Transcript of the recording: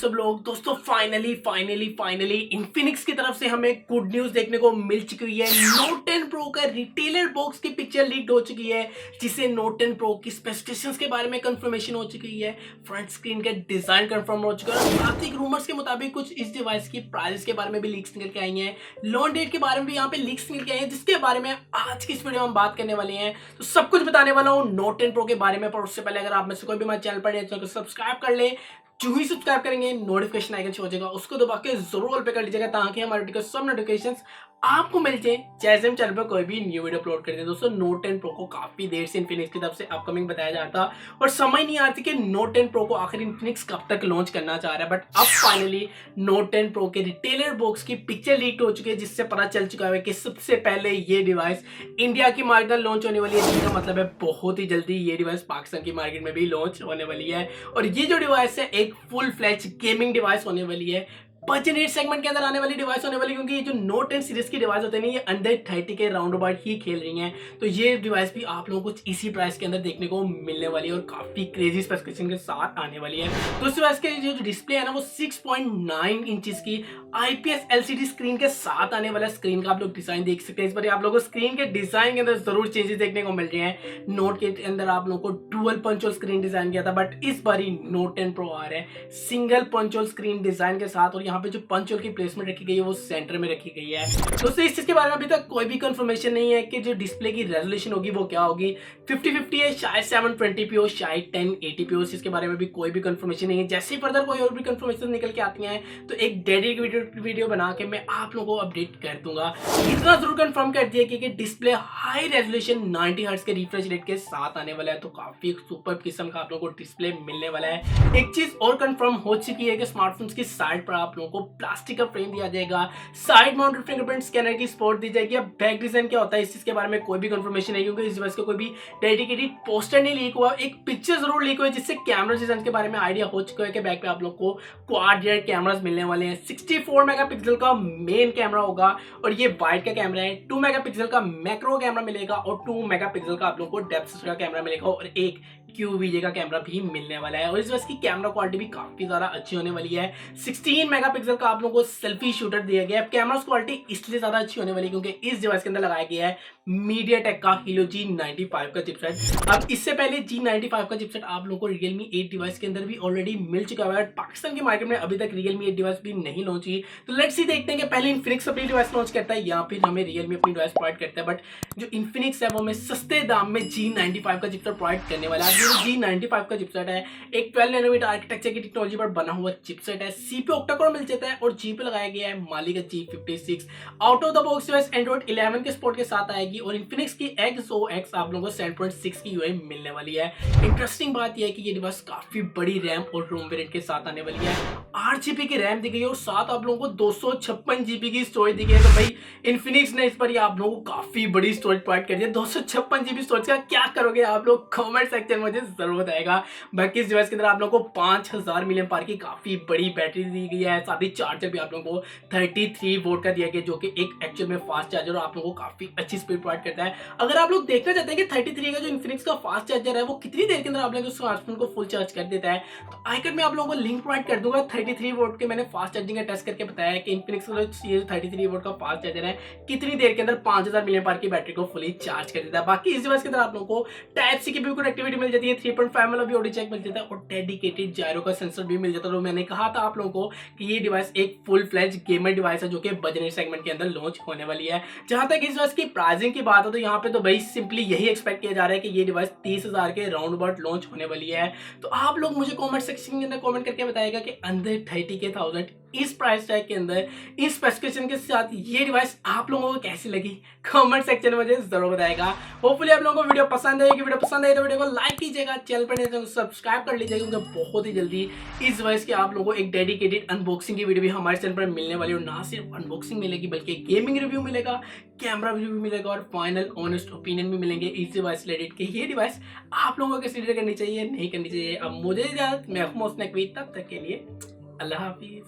सब लोग। दोस्तों फाइनली इन्फिनिक्स की तरफ से हमें गुड न्यूज देखने को मिल चुकी है। नोट 10 प्रो का रिटेलर बॉक्स की पिक्चर लीक हो चुकी है, जिसे नोट 10 प्रो की स्पेसिफिकेशंस के बारे में कंफर्मेशन हो चुकी है। फ्रंट स्क्रीन का डिजाइन कंफर्म हो चुका है और साथ ही रूमर्स के मुताबिक कुछ इस डिवाइस की प्राइस के बारे में भी लीक्स निकल के आई हैं। लॉन्च डेट के बारे में भी यहाँ पे लीक्स निकल के आई हैं, जिसके बारे में आज की इस वीडियो में हम बात करने वाले हैं। तो सब कुछ बताने वाला हूँ नोट 10 प्रो के बारे में। पर उससे पहले अगर आप में से कोई भी हमारे चैनल पर नए तो सब्सक्राइब कर ले। जो ही सब्सक्राइब करेंगे नोटिफिकेशन आइकन शो हो जाएगा, उसको दबा के जरूर ऑल पे कर लीजिएगा ताकि हमारे वीडियो के सब नोटिफिकेशंस आपको मिल जाए जैसे हम चैनल पर कोई भी न्यू वीडियो अपलोड करते हैं। दोस्तों नोट 10 प्रो को काफी देर से इन्फिनिक्स की तरफ से अपकमिंग बताया जा रहा था और समझ नहीं आ रही थी कि नोट 10 प्रो को आखिर इन्फिनिक्स कब तक लॉन्च करना चाह रहा है। बट अब फाइनली नोट 10 प्रो के रिटेलर बॉक्स की पिक्चर लीक हो चुकी है, जिससे पता चल चुका है कि सबसे पहले ये डिवाइस इंडिया की मार्केट में लॉन्च होने वाली है। जिसका मतलब है बहुत ही जल्दी ये डिवाइस पाकिस्तान की मार्केट में भी लॉन्च होने वाली है। और ये जो डिवाइस है एक फुल फ्लैच गेमिंग डिवाइस होने वाली है, बजट सेगमेंट के अंदर आने वाली डिवाइस होने वाली, क्योंकि ये जो नोट 10 सीरीज की डिवाइस होते हैं ये अंडर 30 के राउंड अबाउट ही खेल रही हैं। तो ये डिवाइस भी आप लोगों को कुछ इसी प्राइस के अंदर देखने को मिलने वाली है और काफी क्रेजी स्पेसिफिकेशन के साथ आने वाली है। तो इस डिवाइस के जो डिस्प्ले है ना वो 6.9 इंचेस की IPS LCD स्क्रीन के साथ आने वाला। स्क्रीन का आप लोग डिजाइन देख सकते हैं। इस बार आप लोगों को स्क्रीन के डिजाइन के अंदर जरूर चेंजेस देखने को मिल रहे हैं। नोट के अंदर आप लोगों को dual punch hole screen design किया था, बट इस बार नोट 10 प्रो आ रहा है single punch hole screen design के साथ। और यहाँ पे जो पंच होल की प्लेसमेंट रखी गई है वो सेंटर में रखी गई है। दोस्तों इस चीज के बारे में अभी तक कोई भी कंफर्मेशन नहीं है कि जो डिस्प्ले की रेजोल्यूशन होगी वो क्या होगी। 50-50 है, शायद 720p हो, शायद 1080p हो। इसके बारे में भी कोई भी कंफर्मेशन नहीं है। जैसे ही फर्दर कोई और भी कंफर्मेशन निकल के आती हैं तो एक डेडिकेटेड वीडियो बना के मैं आप लोगों को अपडेट कर दूंगा। इतना जरूर कंफर्म कर दिया कि डिस्प्ले हाई रेजोल्यूशन 90 हर्ट्ज के रिफ्रेश रेट के साथ आने वाला है। तो काफी सुपर किस्म का आप लोगों को डिस्प्ले मिलने वाला है। एक चीज और कंफर्म हो चुकी है कि स्मार्टफोन्स की साइड पर आप लोगों को प्लास्टिक का फ्रेम दिया जाएगा, साइड माउंटेड फिंगरप्रिंट स्कैनर की सपोर्ट दी जाएगी। अब बैक डिजाइन क्या होता है इस चीज के बारे में कोई भी कंफर्मेशन नहीं, क्योंकि इस डिवाइस का कोई भी डेडिकेटेड पोस्टर नहीं लीक हुआ। एक पिक्चर जरूर लीक हुई जिससे कैमरा डिजाइन के बारे में आइडिया हो चुका है कि बैक पे आप लोग को क्वाड रियर कैमरास मिलने वाले हैं। 64 मेगापिक्सल का मेन कैमरा होगा और ये वाइड का कैमरा है। 2 मेगापिक्सल का मैक्रो कैमरा मिलेगा और 2 मेगापिक्सल का आप लोग को डेप्थ का कैमरा मिलेगा और एक QVJ का कैमरा भी मिलने वाला है। और इस डिवाइस की कैमरा क्वालिटी भी काफी ज्यादा अच्छी होने वाली है। 16 मेगापिक्सल का आप लोगों को सेल्फी शूटर दिया गया है। कैमरा क्वालिटी इसलिए ज्यादा अच्छी होने वाली क्योंकि इस डिवाइस के अंदर लगाया गया है मीडियाटेक का हीलो G95 का चिपसेट। अब इससे पहले G95 का चिपसेट आप लोगों को Realme 8 डिवाइस के अंदर भी ऑलरेडी मिल चुका है। पाकिस्तान की मार्केट में अभी तक Realme 8 डिवाइस भी नहीं लॉन्च हुई। तो लेट्स सी देखते हैं कि पहले Infinix अपनी डिवाइस लॉन्च करता है या फिर हमें Realme अपनी डिवाइस प्रोवाइड करता है। बट जो Infinix है वो हमें सस्ते दाम में G95 का चिपसेट प्रोवाइड करने वाला है। जो G95 का चिपसेट है एक 12 नैनोमीटर आर्किटेक्चर की टेक्नोलॉजी पर बना हुआ चिपसेट है। CPU ऑक्टा कोर मिल जाता है और G पे लगाया गया है माली का G56। Out of the box device Android 11 के सपोर्ट के साथ आएगी और Infinix की XOX आप लोगों को 7.6 की UI मिलने वाली है। इंटरेस्टिंग बात यह है कि ये डिवाइस काफी बड़ी रैम और रोम वेरिएंट के साथ आने वाली है। 8GB की रैम दी गई है और साथ आप लोगों को 256GB की स्टोरेज दी गई है। तो भाई Infinix ने इस पर ही आप लोगों को काफी बड़ी स्टोरेज प्रोवाइड कर दी है। 256GB स्टोरेज का क्या करोगे आप लोग कमेंट सेक्शन में मुझे जरूर बताएगा। बाकी इस डिवाइस के अंदर आप लोगों को 5000 मिलियन पावर की काफी बड़ी बैटरी दी गई है। साथ ही चार्जर भी आप लोगों को 33 वोल्ट का दिया गया, जो कि एक एक्चुअल में फास्ट चार्जर और आप लोगों को काफी अच्छी स्पीड प्रोवाइड करता है। अगर आप लोग देखना चाहते हैं कि 33 का जो Infinix का फास्ट चार्जर है वो कितनी देर के अंदर आप लोगों को स्मार्टफोन को फुल चार्ज कर देता है, तो आइकन में आप लोगों को लिंक प्रोवाइड कर दूंगा। 33 वोल्ट के मैंने फास्ट चार्जिंग का टेस्ट करके बताया है कि Infinix का जो 33 वोल्ट का फास्ट चार्जर है कितनी देर के अंदर 5000 मिलियन पावर की बैटरी को फुली चार्ज कर देता है। बाकी इस डिवाइस के अंदर आप लोगों को टाइप सी की भी कनेक्टिविटी मिल जाती है, 3.5 वाला भी ऑडियो जैक मिल जाता है और डेडिकेटेड जायरो का सेंसर भी मिल जाता है। तो मैंने कहा था आप लोगों को कि ये डिवाइस एक फुल फ्लैज गेमर डिवाइस है जो कि बजट सेगमेंट के अंदर लॉन्च होने वाली है। जहां तक इस डिवाइस की प्राइसिंग की बात है तो यहाँ पे तो भाई सिंपली यही एक्सपेक्ट किया जा रहा है कि ये डिवाइस 30,000 के राउंड अबाउट लॉन्च होने वाली है। तो आप लोग मुझे कमेंट सेक्शन के अंदर कमेंट करके बताएगा कि अंदर 30,000 इस प्राइस टैग के अंदर इस स्पेसिफिकेशन के साथ ये डिवाइस आप लोगों को कैसी लगी कमेंट सेक्शन में मुझे जरूर बताएगा। होपफुली आप लोगों को वीडियो पसंद आएगी। वीडियो पसंद आई तो वीडियो को लाइक कीजिएगा, चैनल पर नए तो सब्सक्राइब कर लीजिएगा, क्योंकि बहुत ही जल्दी इस डिवाइस के आप लोगों को एक डेडिकेटेड अनबॉक्सिंग की वीडियो भी हमारे चैनल पर मिलने वाली है। और ना सिर्फ अनबॉक्सिंग मिलेगी बल्कि गेमिंग रिव्यू मिलेगा, कैमरा रिव्यू भी मिलेगा और फाइनल ऑनेस्ट ओपिनियन भी मिलेंगे इस डिवाइस रिलेटेड कि ये डिवाइस आप लोगों को कंसीडर करनी चाहिए नहीं करनी चाहिए। अब मुझे इजाजत, मैं मोहसिन तब तक के लिए अल्लाह हाफिज।